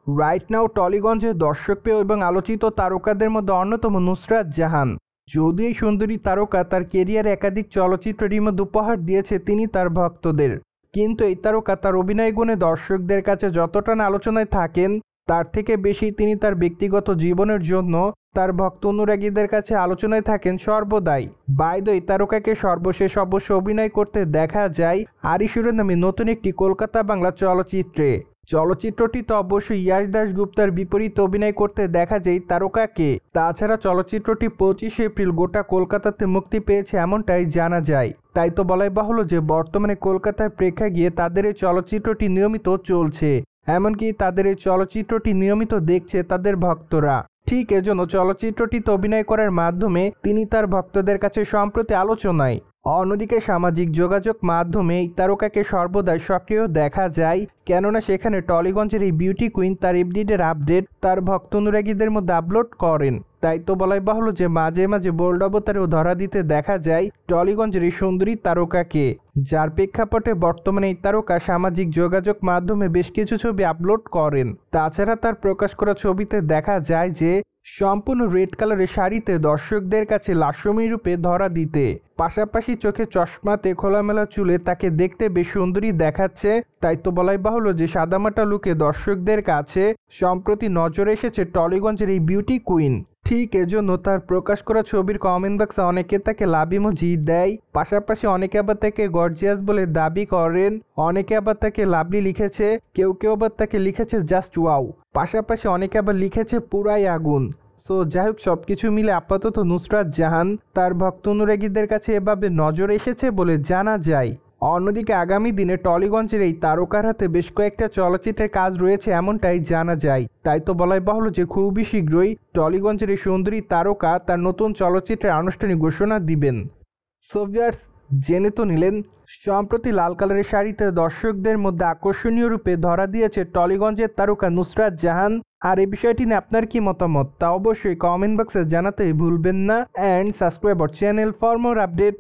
Right now টলিগঞ্জে দর্শকপ্রিয় এবং আলোচিত তারকাদের মধ্যে অন্যতম নুসরাত জাহান। যদিও এই সুন্দরী তারকা তার কেরিয়ারে একাধিক চলচ্চিত্র রিমেক উপহার দিয়েছে তিনি তার ভক্তদের, কিন্তু এই তারকা তার অভিনয় গুণে দর্শকদের কাছে যতটা না আলোচনায় থাকেন, তার থেকে বেশি তিনি তার ব্যক্তিগত জীবনের জন্য তার ভক্ত অনুরাগীদের কাছে আলোচনায় থাকেন সর্বদাই। বাই দ্য ওয়ে, এই তারকাকে সর্বশেষ অবশ্য অভিনয় করতে দেখা যায় আরিসুরের নামে নতুন একটি কলকাতা বাংলা চলচ্চিত্রে। চলচ্চিত্রটিতে অবশ্যই ইয়াশ দাশগুপ্তার বিপরীতে অভিনয় করতে দেখা যায় তারকাকে। তাছাড়া চলচ্চিত্রটি 25 এপ্রিল গোটা কলকাতাতে মুক্তি পেয়েছে এমনটাই জানা যায়। তাই তো বলাই বাহুল্য যে বর্তমানে কলকাতার প্রেক্ষাগৃহে তাদের এই চলচ্চিত্রটি নিয়মিত চলছে, এমনকি তাদের এই চলচ্চিত্রটি নিয়মিত দেখছে তাদের ভক্তরা। ঠিক এজন্য চলচ্চিত্রটিতে অভিনয় করার মাধ্যমে তিনি তার ভক্তদের কাছে সম্প্রতি আলোচনায়। অন্যদিকে সামাজিক যোগাযোগ মাধ্যমে এই তারকাকে সর্বদাই সক্রিয় দেখা যায়, কেননা সেখানে টলিগঞ্জের এই বিউটি কুইন তার এভরিডের আপডেট তার ভক্ত অনুরাগীদের মধ্যে আপলোড করেন। তাই তো বলাই বাহুল্য যে মাঝে মাঝে বোল্ড অবতারেও ধরা দিতে দেখা যায় টলিগঞ্জের এই সুন্দরী তারকাকে, যার প্রেক্ষাপটে বর্তমানে এই তারকা সামাজিক যোগাযোগ মাধ্যমে বেশ কিছু ছবি আপলোড করেন। তাছাড়া তার প্রকাশ করা ছবিতে দেখা যায় যে সম্পূর্ণ রেড কালারের শাড়িতে দর্শকদের কাছে লাস্যময়ী রূপে ধরা দিতে, পাশাপাশি চোখে চশমাতে খোলামেলা চুলে তাকে দেখতে বেশ সুন্দরী দেখাচ্ছে। তাই তো বলাই বাহুল্য যে সাদামাটা লুকে দর্শকদের কাছে সম্প্রতি নজরে এসেছে টলিগঞ্জের এই বিউটি কুইন। ঠিক এজন্য তার প্রকাশ করা ছবির কমেন্ট বক্সে অনেকে তাকে লাভ ইমোজি দেয়, পাশাপাশি অনেকে আবার তাকে গর্জিয়াস বলে দাবি করেন, অনেকে আবার তাকে লাভলি লিখেছে, কেউ কেউ আবার তাকে লিখেছে জাস্ট ওয়াও, পাশাপাশি অনেকে আবার লিখেছে পুরাই আগুন। সো যাই হোক, সবকিছু মিলে আপাতত নুসরাত জাহান তার ভক্ত অনুরাগীদের কাছে এভাবে নজর এসেছে বলে জানা যায়। অন্যদিকে আগামী দিনে টলিগঞ্জের এই তারকার হাতে বেশ কয়েকটা চলচ্চিত্রের কাজ রয়েছে এমনটাই জানা যায়। তাই তো বলাই বাহুল্য যে খুবই শীঘ্রই টলিগঞ্জের এই সুন্দরী তারকা তার নতুন চলচ্চিত্রের আনুষ্ঠানিক ঘোষণা দিবেন। সো ভিউয়ার্স, জেনে তো নিলেন সম্প্রতি লাল কালারের শাড়িতে দর্শকদের মধ্যে আকর্ষণীয় রূপে ধরা দিয়েছে টলিগঞ্জের তারকা নুসরাত জাহান। আর এই বিষয়টি নিয়ে আপনার কি মতামত তা অবশ্যই কমেন্ট বক্সে জানাতে ভুলবেন না। And subscribe our channel for more update.